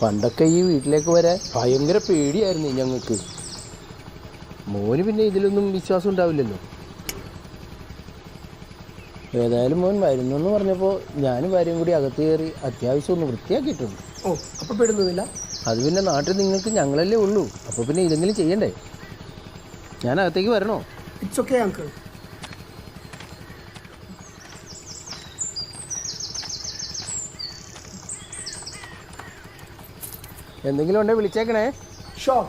പണ്ടൊക്കെ ഈ വീട്ടിലേക്ക് വരാൻ ഭയങ്കര പേടിയായിരുന്നു ഞങ്ങൾക്ക്. മോന് പിന്നെ ഇതിലൊന്നും വിശ്വാസം ഉണ്ടാവില്ലല്ലോ. ഏതായാലും മോൻ വരുന്നെന്ന് പറഞ്ഞപ്പോൾ ഞാനും ഭാര്യയും കൂടി അകത്ത് കയറി അത്യാവശ്യം ഒന്ന് വൃത്തിയാക്കിയിട്ടുണ്ട്. ഓ, അപ്പോൾ പെടുന്നില്ല. അത് പിന്നെ നാട്ടിൽ നിങ്ങൾക്ക് ഞങ്ങളല്ലേ ഉള്ളൂ, അപ്പോൾ പിന്നെ ഇതെങ്കിലും ചെയ്യണ്ടേ. ഞാൻ അകത്തേക്ക് വരണോ? It's okay uncle. എന്തെങ്കിലും ഉണ്ടെങ്കിൽ വിളിച്ചേക്കണേ. ഷോർ.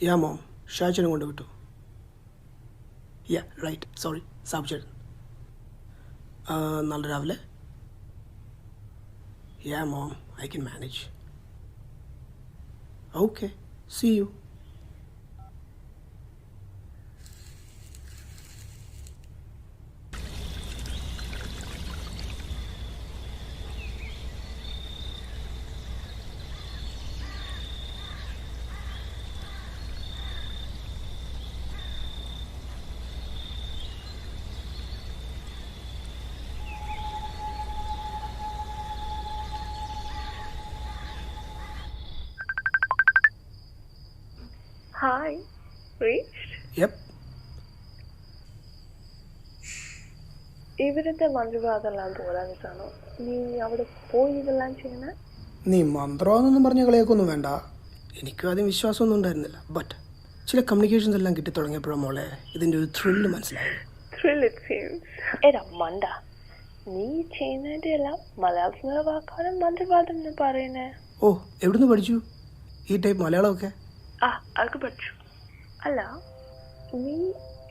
യാ മോം, ഷാജനെ കൊണ്ട് വിട്ടു. യാ റൈറ്റ്, സോറി സാബ് ചേട്ടൻ. നാളെ രാവിലെ. Ya mom, I can manage. Okay, see you. Hi, reached? Yep. ഇവിടുത്തെ മന്ത്രവാദമെല്ലാം പോരാഞ്ഞിട്ടാണോ നീ അവിടെ പോയി ഇതെല്ലാം ചെയ്യണേ? നീ മന്ത്രവാദമൊന്നും പറഞ്ഞ കളിയൊക്കൊന്നും വേണ്ട. എനിക്കും ആദ്യം വിശ്വാസമൊന്നും ഉണ്ടായിരുന്നില്ല. ബട്ട് ചില കമ്മ്യൂണിക്കേഷൻസ് എല്ലാം കിട്ടി തുടങ്ങിയപ്പോഴും മോളെ ഇതിൻ്റെ ഒരു ത്രില്ല് മനസ്സിലായി. എടാ മണ്ട, നീ ചെയ്യുന്നതിൻ്റെ എല്ലാം മലയാളത്തിലുള്ള വാക്കാണ് മന്ത്രവാദം എന്ന് പറയുന്നേ. ഓ, എവിടുന്ന് പഠിച്ചു ഈ ടൈപ്പ് മലയാളമൊക്കെ? അതൊക്കെ പഠിച്ചു. അല്ല, നീ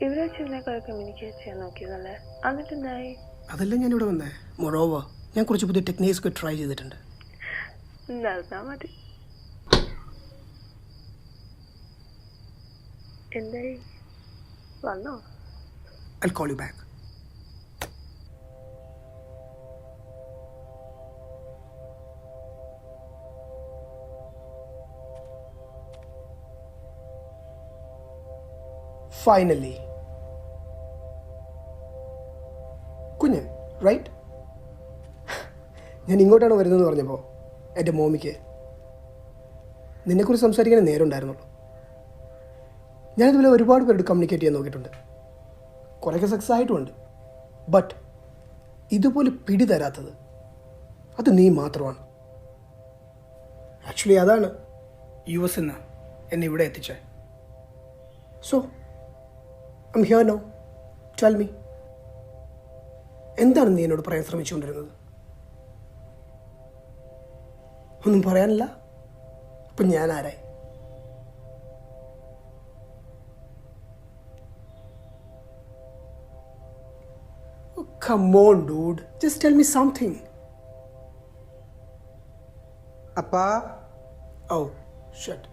ഇവിടെ വെച്ചിരുന്നേക്കാൾ കമ്മ്യൂണിക്കേറ്റ് ചെയ്യാൻ നോക്കിയതല്ലേ, എന്നിട്ട് എന്തായി? അതല്ല ഞാനിവിടെ വന്നേ. മൊറോവർ ഞാൻ കുറച്ച് പുതിയ ടെക്നിക്സ് ഒക്കെ ട്രൈ ചെയ്തിട്ടുണ്ട്. നടന്നാ മതി. എന്തായി, വന്നോ? I'll call you back. Finally. കുഞ്ഞൻ റൈറ്റ്? ഞാൻ ഇങ്ങോട്ടാണ് വരുന്നതെന്ന് പറഞ്ഞപ്പോൾ എൻ്റെ മോമിക്ക് നിന്നെക്കുറിച്ച് സംസാരിക്കാൻ നേരം ഉണ്ടായിരുന്നുള്ളൂ. ഞാനിതുപോലെ ഒരുപാട് പേരോട് കമ്മ്യൂണിക്കേറ്റ് ചെയ്യാൻ നോക്കിയിട്ടുണ്ട്. കുറേയൊക്കെ സക്സസ് ആയിട്ടുമുണ്ട്. ബട്ട് ഇതുപോലെ പിടി തരാത്തത് അത് നീ മാത്രമാണ്. ആക്ച്വലി അതാണ് US നിന്ന് എന്നെ ഇവിടെ എത്തിച്ചേ. So I'm here now. Tell me. എന്താണ് നീ എന്നോട് പറയാൻ ശ്രമിച്ചുകൊണ്ടിരുന്നത്? ഒന്നും പറയാനില്ല? അപ്പം ഞാൻ ആരായി? Oh, come on, dude. Just tell me something. Appa? Oh, shit.